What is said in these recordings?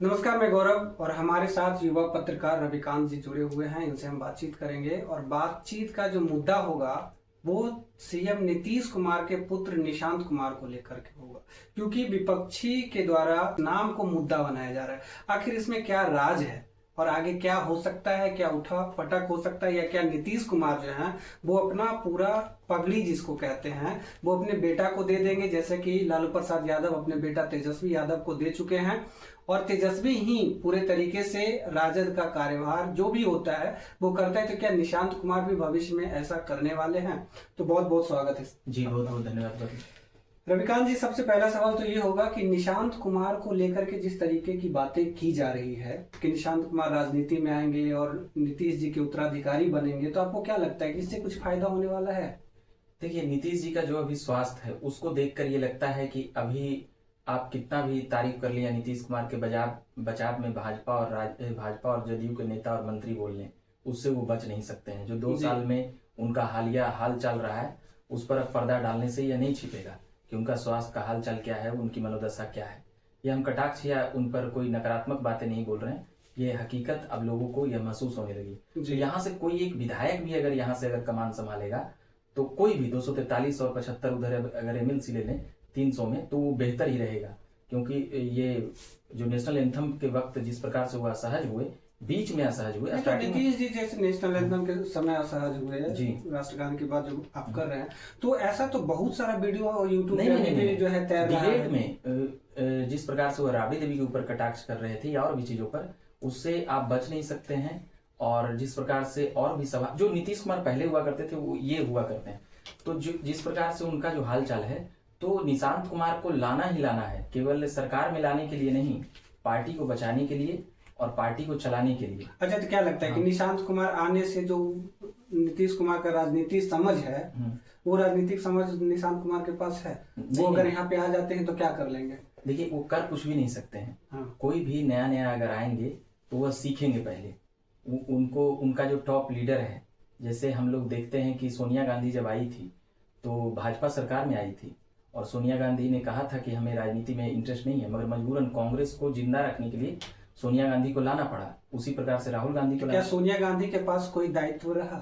नमस्कार, मैं गौरव और हमारे साथ युवा पत्रकार रविकांत जी जुड़े हुए हैं। इनसे हम बातचीत करेंगे और बातचीत का जो मुद्दा होगा वो सीएम नीतीश कुमार के पुत्र निशांत कुमार को लेकर के होगा, क्योंकि विपक्षी के द्वारा नाम को मुद्दा बनाया जा रहा है। आखिर इसमें क्या राज है और आगे क्या हो सकता है, क्या उठा पटक हो सकता है, या क्या नीतीश कुमार जो है वो अपना पूरा पगड़ी जिसको कहते हैं वो अपने बेटा को दे देंगे, जैसे कि लालू प्रसाद यादव अपने बेटा तेजस्वी यादव को दे चुके हैं और तेजस्वी ही पूरे तरीके से राजद का कार्यभार जो भी होता है वो करता है। तो क्या निशांत कुमार भी भविष्य में ऐसा करने वाले हैं? तो बहुत बहुत स्वागत है जी, बहुत बहुत धन्यवाद। रविकांत जी। सबसे पहला सवाल तो ये होगा कि निशांत कुमार को लेकर के जिस तरीके की बातें की जा रही है कि निशांत कुमार राजनीति में आएंगे और नीतीश जी के उत्तराधिकारी बनेंगे, तो आपको क्या लगता है कि इससे कुछ फायदा होने वाला है? देखिए, नीतीश जी का जो अभी स्वास्थ्य है उसको देखकर ये लगता है कि अभी आप कितना भी तारीफ कर लिया नीतीश कुमार के बचाव में भाजपा और जदयू के नेता और मंत्री बोल लें, उससे वो बच नहीं सकते हैं। जो 2 साल में उनका हालिया हाल चल रहा है उस पर अब पर्दा डालने से यह नहीं छिपेगा कि उनका स्वास्थ्य का हाल चाल क्या है, उनकी मनोदशा क्या है। ये हम कटाक्ष या उन पर कोई नकारात्मक बातें नहीं बोल रहे हैं, ये हकीकत अब लोगों को यह महसूस होने लगी। तो यहाँ से कोई एक विधायक भी अगर यहाँ से अगर कमान संभालेगा तो कोई भी 243 और 75 उधर अगर एमएलसी ले लें 300 में, तो वो बेहतर ही रहेगा। क्योंकि ये जो नेशनल एंथम के वक्त जिस प्रकार से वो असहज हुए, बीच में असहज हुए, तो नीतीश जी जैसे नेशनल एंथम के समय असहज हुए जी, राष्ट्रगान के बाद जो आप कर रहे हैं, तो ऐसा तो बहुत सारा वीडियो और यूट्यूब पे जो है तैर रहा है। डिबेट में जिस प्रकार से वो राबड़ी देवी के ऊपर कटाक्ष कर रहे थे या और भी चीजों पर, उससे आप बच नहीं सकते हैं। और जिस प्रकार से और भी सवाल जो नीतीश कुमार पहले हुआ करते थे वो ये हुआ करते हैं, तो जिस प्रकार से उनका जो हाल चाल है, तो निशांत कुमार को लाना ही लाना है, केवल सरकार में लाने के लिए नहीं, पार्टी को बचाने के लिए और पार्टी को चलाने के लिए। अच्छा, तो क्या लगता है कि निशांत कुमार आने से जो नीतीश कुमार का राजनीतिक समझ है वो राजनीतिक समझ निशांत कुमार के पास है? वो अगर यहाँ पे आ जाते हैं तो क्या कर लेंगे? देखिए, वो कर कुछ भी नहीं सकते हैं। हाँ। कोई भी नया नया अगर आएंगे तो वह सीखेंगे पहले। उनको उनका जो टॉप लीडर है, जैसे हम लोग देखते हैं कि सोनिया गांधी जब आई थी तो भाजपा सरकार में आई थी और सोनिया गांधी ने कहा था कि हमें राजनीति में इंटरेस्ट नहीं है, मगर मजबूरन कांग्रेस को जिंदा रखने के लिए सोनिया गांधी को लाना पड़ा। उसी प्रकार से राहुल गांधी को। क्या सोनिया गांधी के पास कोई दायित्व रहा?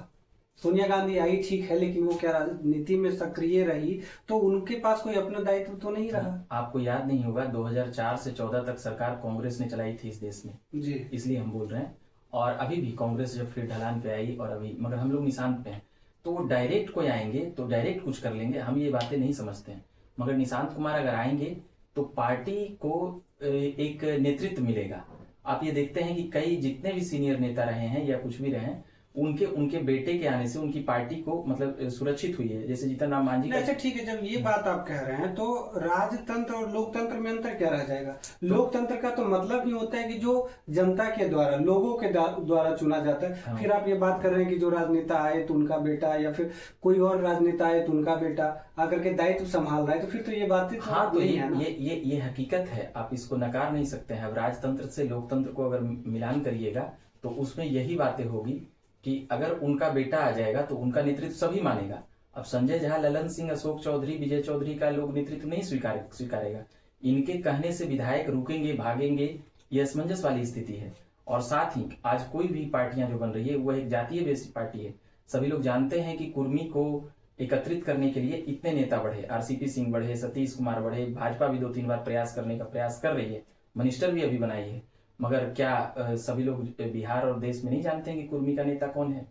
सोनिया गांधी आई ठीक है, लेकिन वो क्या राजनीति में सक्रिय रही, तो उनके पास कोई अपना दायित्व तो नहीं रहा? आपको याद नहीं होगा, 2004 से 14 तक सरकार कांग्रेस ने चलाई थी इस देश में जी, इसलिए हम बोल रहे हैं। और अभी भी कांग्रेस जब फिर ढलान पे आई और अभी, मगर हम लोग निशांत पे हैं, तो वो डायरेक्ट कोई आएंगे तो डायरेक्ट कुछ कर लेंगे, हम ये बातें नहीं समझते हैं। मगर निशांत कुमार अगर आएंगे तो पार्टी को एक नेतृत्व मिलेगा। आप ये देखते हैं कि कई जितने भी सीनियर नेता रहे हैं या कुछ भी रहे हैं, उनके उनके बेटे के आने से उनकी पार्टी को मतलब सुरक्षित हुई है। जैसे जीतन राम मांझी। अच्छा ठीक है, जब ये बात आप कह रहे हैं तो राजतंत्र और लोकतंत्र में अंतर क्या रह जाएगा? लोकतंत्र का तो मतलब ही होता है कि जो जनता के द्वारा, लोगों के द्वारा चुना जाता है। हाँ। फिर आप ये बात कर रहे हैं कि जो राजनेता आए तो उनका बेटा, या फिर कोई और राजनेता आए तो उनका बेटा आकर के दायित्व संभाल रहा है, तो फिर तो ये बातें तो हाँ, तो नहीं है ना? ये हकीकत है, आप इसको नकार नहीं सकते हैं। अब राजतंत्र से लोकतंत्र को अगर मिलान करिएगा तो उसमें यही बातें होगी कि अगर उनका बेटा आ जाएगा तो उनका नेतृत्व सभी मानेगा। अब संजय झा, ललन सिंह, अशोक चौधरी, विजय चौधरी का लोग नेतृत्व नहीं स्वीकारेगा। इनके कहने से विधायक रुकेंगे, भागेंगे, ये असमंजस वाली स्थिति है। और साथ ही आज कोई भी पार्टियां जो बन रही है वह एक जातीय बेस्ड पार्टी है। सभी लोग जानते हैं कि कुर्मी को एकत्रित करने के लिए इतने नेता बढ़े, आरसीपी सिंह बढ़े, सतीश कुमार बढ़े, भाजपा भी 2-3 बार प्रयास करने का प्रयास कर रही है, मिनिस्टर भी अभी बनाई है। मगर क्या सभी लोग बिहार और देश में नहीं जानते हैं कि कुर्मी का नेता कौन है?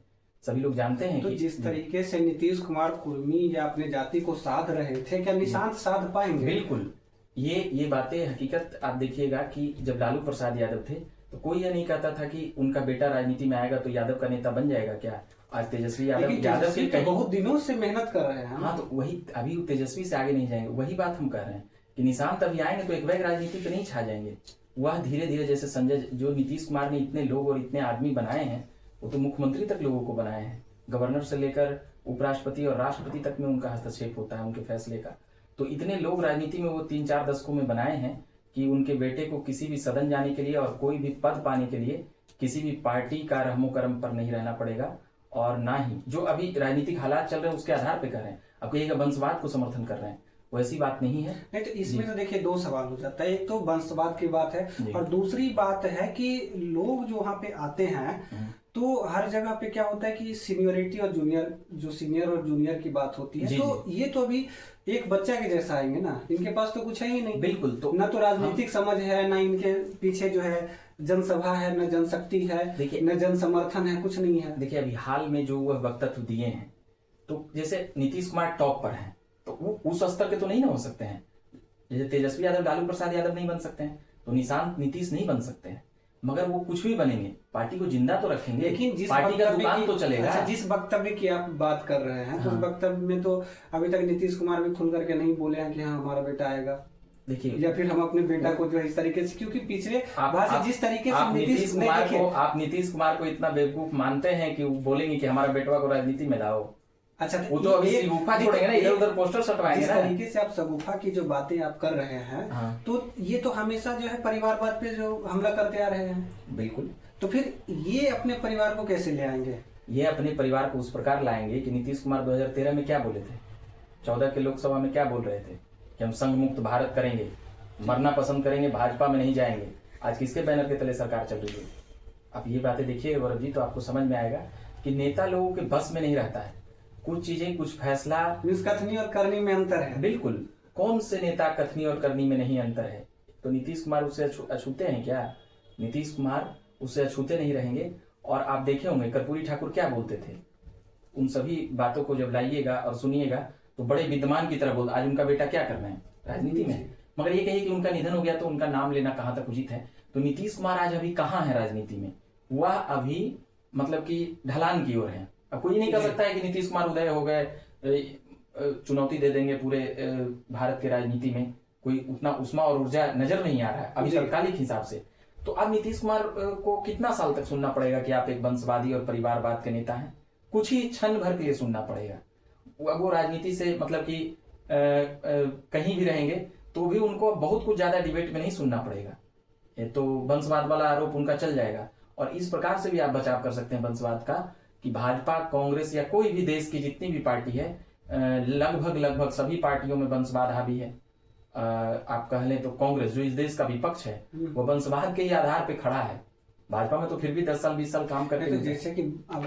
सभी लोग जानते हैं। तो जिस तरीके से नीतीश कुमार कुर्मी या अपने जाति को साध रहे थे, क्या निशांत साध पाएंगे? बिल्कुल, ये बातें हकीकत। आप देखिएगा कि जब लालू प्रसाद यादव थे तो कोई ये नहीं कहता था कि उनका बेटा राजनीति में आएगा तो यादव का नेता बन जाएगा। क्या आज तेजस्वी यादव के तो बहुत दिनों से मेहनत कर रहे हैं। हाँ, तो वही, अभी तेजस्वी से आगे नहीं जाएंगे। वही बात हम कह रहे हैं कि निशांत अभी आएंगे तो एक वैग राजनीति पे नहीं छा जाएंगे। वह धीरे धीरे, जैसे संजय, जो नीतीश कुमार ने इतने लोग और इतने आदमी बनाए हैं, वो तो मुख्यमंत्री तक लोगों को बनाए हैं। गवर्नर से लेकर उपराष्ट्रपति और राष्ट्रपति तक में उनका हस्तक्षेप होता है उनके फैसले का। तो इतने लोग राजनीति में वो 3-4 दशकों में बनाए हैं कि उनके बेटे को किसी भी सदन जाने के लिए और कोई भी पद पाने के लिए किसी भी पार्टी का रहमो कर्म पर नहीं रहना पड़ेगा। और ना ही जो अभी राजनीतिक हालात चल रहे हैं उसके आधार पर कर रहे हैं। अब कहिएगा वंशवाद को समर्थन कर रहे हैं, वैसी बात नहीं है। नहीं तो इसमें तो देखिए दो सवाल हो जाता है, एक तो वंशवाद की बात है जी। और दूसरी बात है कि लोग जो वहाँ पे आते हैं तो हर जगह पे क्या होता है कि सीनियरिटी और जूनियर, जो सीनियर और जूनियर की बात होती है, जी, तो ये तो अभी एक बच्चा के जैसा आएंगे ना, इनके पास तो कुछ है ही नहीं। बिल्कुल। तो न तो राजनीतिक समझ है, न इनके पीछे जो है जनसभा है, न जनशक्ति है, देखिए न जन समर्थन है, कुछ नहीं है। देखिए अभी हाल में जो वह वक्तव्य दिए हैं, तो जैसे नीतीश कुमार टॉप पर हैं, तो वो उस स्तर के तो नहीं ना हो सकते हैं। जैसे तेजस्वी यादव लालू प्रसाद यादव नहीं बन सकते हैं, तो निशांत नीतीश नहीं बन सकते हैं, मगर वो कुछ भी बनेंगे, पार्टी को जिंदा तो रखेंगे, लेकिन जिस पार्टी का वक्तव्य दुकान तो चलेगा। अच्छा, जिस वक्तव्य की आप बात कर रहे हैं तो उस हाँ। वक्तव्य में तो अभी तक नीतीश कुमार भी खुल करके नहीं बोले हैं कि हाँ हमारा बेटा आएगा, देखिए या फिर हम अपने बेटा को जो है इस तरीके से, क्योंकि पिछले बार से जिस तरीके से आप नीतीश नहीं, कुमार देखिए, को आप नीतीश कुमार को इतना बेवकूफ मानते हैं कि वो बोलेंगे कि हमारा बेटवा को राजनीति में लाओ। अच्छा वो तो अभी शगुफा छोड़ेंगे ना, इधर उधर पोस्टर सटवाएंगे जिस ना। तरीके से आप शगुफा की जो बातें आप कर रहे हैं, हाँ। तो ये तो हमेशा जो है परिवारवाद पे जो हमला करते आ रहे हैं। बिल्कुल। तो फिर ये अपने परिवार को कैसे ले आएंगे? ये अपने परिवार को उस प्रकार लाएंगे कि नीतीश कुमार 2013 में क्या बोले थे, 14 के लोकसभा में क्या बोल रहे थे कि हम संघ मुक्त भारत करेंगे, मरना पसंद करेंगे, भाजपा में नहीं जाएंगे। आज किसके बैनर के तले सरकार चल रही है? आप ये बातें देखिए गौरव जी, तो आपको समझ में आएगा कि नेता लोगों के बस में नहीं रहता है। कुछ चीजें, कुछ फैसला, कथनी और करनी में अंतर है। बिल्कुल। कौन से नेता कथनी और करनी में नहीं अंतर है? तो नीतीश कुमार उससे अछूते हैं क्या? नीतीश कुमार उससे अछूते नहीं रहेंगे। और आप देखे होंगे कर्पूरी ठाकुर क्या बोलते थे, उन सभी बातों को जब लाइएगा और सुनिएगा तो बड़े विद्वान की तरह बोल। आज उनका बेटा क्या करना है राजनीति में, मगर ये कहिए कि उनका निधन हो गया तो उनका नाम लेना कहाँ तक उचित है? तो नीतीश कुमार आज अभी कहाँ है राजनीति में? वह अभी मतलब कि ढलान की ओर है। अब कोई नहीं कह सकता है कि नीतीश कुमार उदय हो गए, चुनौती दे देंगे पूरे भारत के राजनीति में। कोई उतना उष्मा और ऊर्जा नजर नहीं आ रहा है अभी तत्कालिक हिसाब से। तो अब नीतीश कुमार को कितना साल तक सुनना पड़ेगा कि आप एक वंशवादी और परिवारवाद के नेता हैं? कुछ ही क्षण भर के लिए सुनना पड़ेगा। अब वो राजनीति से मतलब कि कहीं भी रहेंगे तो भी उनको बहुत कुछ ज्यादा डिबेट में नहीं सुनना पड़ेगा। ये तो वंशवाद वाला आरोप उनका चल जाएगा। और इस प्रकार से भी आप बचाव कर सकते हैं वंशवाद का कि भाजपा, कांग्रेस या कोई भी देश की जितनी भी पार्टी है, लगभग सभी पार्टियों में वंशवाद हावी है। आप कह लें तो कांग्रेस जो इस देश का विपक्ष है वो वंशवाद के ही आधार पे खड़ा है। भाजपा में तो फिर भी 10 साल 20 साल काम करते हैं। तो जैसे कि अब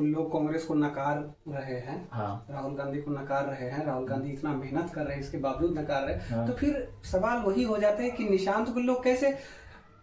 लोग कांग्रेस को नकार रहे हैं, हाँ। राहुल गांधी को नकार रहे हैं, राहुल गांधी इतना मेहनत कर रहे हैं, इसके बावजूद नकार रहे हैं। हाँ। तो फिर सवाल वही हो जाता है कि निशांत को लोग कैसे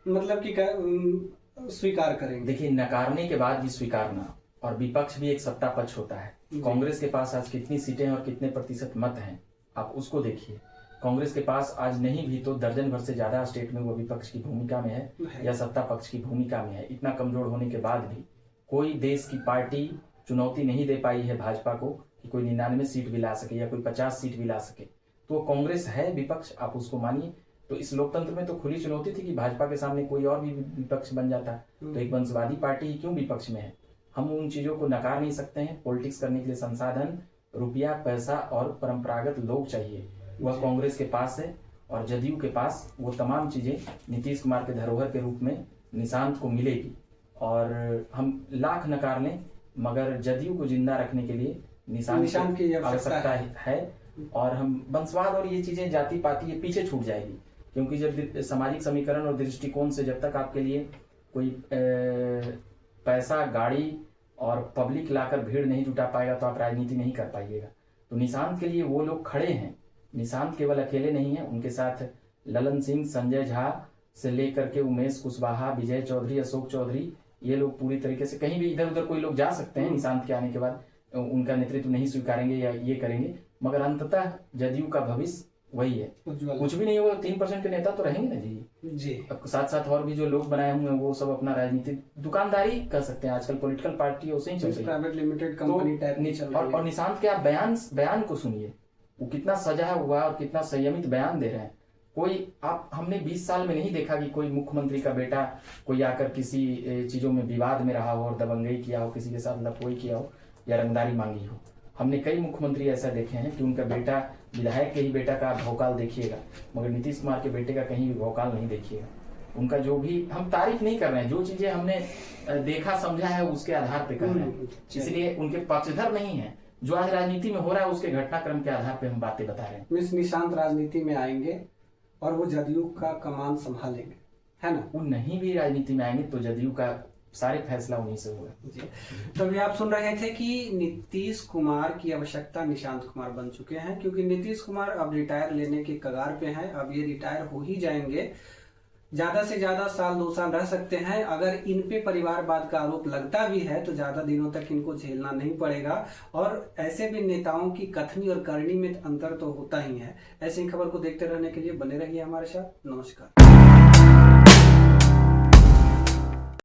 मतलब कि स्वीकार करेंगे? देखिए, नकारने के बाद भी स्वीकारना, और विपक्ष भी एक सत्ता पक्ष होता है। कांग्रेस के पास आज कितनी सीटें और कितने प्रतिशत मत हैं आप उसको देखिए। कांग्रेस के पास आज नहीं भी तो दर्जन भर से ज्यादा स्टेट में वो विपक्ष की भूमिका में है या सत्ता पक्ष की भूमिका में है। इतना कमजोर होने के बाद भी कोई देश की पार्टी चुनौती नहीं दे पाई है भाजपा को कि कोई 99 सीट भी ला सके या कोई 50 सीट भी ला सके। तो कांग्रेस है विपक्ष, आप उसको मानिए। तो इस लोकतंत्र में तो खुली चुनौती थी कि भाजपा के सामने कोई और भी विपक्ष बन जाता। तो एक वंशवादी पार्टी ही क्यों विपक्ष में है? हम उन चीजों को नकार नहीं सकते हैं। पॉलिटिक्स करने के लिए संसाधन, रुपया, पैसा और परंपरागत लोग चाहिए, वह कांग्रेस के पास है। और जदयू के पास वो तमाम चीजें नीतीश कुमार के धरोहर के रूप में निशांत को मिलेगी। और हम लाख नकार लें मगर जदयू को जिंदा रखने के लिए निशांत की आवश्यकता है। और हम वंशवाद और ये चीजें, जाति पाति, ये पीछे छूट जाएगी। क्योंकि जब सामाजिक समीकरण और दृष्टिकोण से जब तक आपके लिए कोई पैसा, गाड़ी और पब्लिक लाकर भीड़ नहीं जुटा पाएगा तो आप राजनीति नहीं कर पाइएगा। तो निशांत के लिए वो लोग खड़े हैं। निशांत केवल अकेले नहीं है, उनके साथ ललन सिंह, संजय झा से लेकर के उमेश कुशवाहा, विजय चौधरी, अशोक चौधरी, ये लोग पूरी तरीके से कहीं भी इधर उधर कोई लोग जा सकते हैं। निशांत के आने के बाद उनका नेतृत्व नहीं स्वीकारेंगे या ये करेंगे, मगर अंततः जदयू का भविष्य वही है। कुछ भी नहीं होगा, 3% के नेता तो रहेंगे ना जी। अब साथ साथ और भी जो लोग बनाए हुए हैं वो सब अपना राजनीतिक दुकानदारी कर सकते हैं। आजकल पॉलिटिकल पार्टी उसे ही चल रही है, प्राइवेट लिमिटेड कंपनी टाइप नहीं चल रही है। और निशांत के आप बयान को सुनिए, वो कितना सजा हुआ और कितना संयमित बयान दे रहे हैं। कोई हमने 20 साल में नहीं देखा कि कोई मुख्यमंत्री का बेटा कोई आकर किसी चीजों में विवाद में रहा हो और दबंगई किया हो, किसी के साथ लफड़ोई किया हो या रंगदारी मांगी हो। हमने कई मुख्यमंत्री ऐसा देखे हैं कि उनका बेटा, विधायक के ही बेटा का भौकाल देखिएगा, मगर नीतीश कुमार के बेटे का कहीं भी भौकाल नहीं देखिएगा। उनका जो भी, हम तारीफ नहीं कर रहे हैं, जो चीजें हमने देखा समझा है उसके आधार पे कर रहे हैं। इसलिए उनके पक्षधर नहीं है, जो आज राजनीति में हो रहा है उसके घटनाक्रम के आधार पे हम बातें बता रहे हैं। मिस निशांत राजनीति में आएंगे और वो जदयू का कमान संभालेंगे, है ना? वो नहीं भी राजनीति में आएंगे तो जदयू का सारे फैसला उन्हीं से होगा। जी, तो अभी आप सुन रहे थे कि नीतीश कुमार की आवश्यकता निशांत कुमार बन चुके हैं, क्योंकि नीतीश कुमार अब रिटायर लेने के कगार पे हैं। अब ये रिटायर हो ही जाएंगे, ज्यादा से ज्यादा साल 2 साल रह सकते हैं। अगर इन पे परिवारवाद का आरोप लगता भी है तो ज्यादा दिनों तक इनको झेलना नहीं पड़ेगा। और ऐसे भी नेताओं की कथनी और करनी में अंतर तो होता ही है। ऐसी खबर को देखते रहने के लिए बने रहिए हमारे साथ। नमस्कार।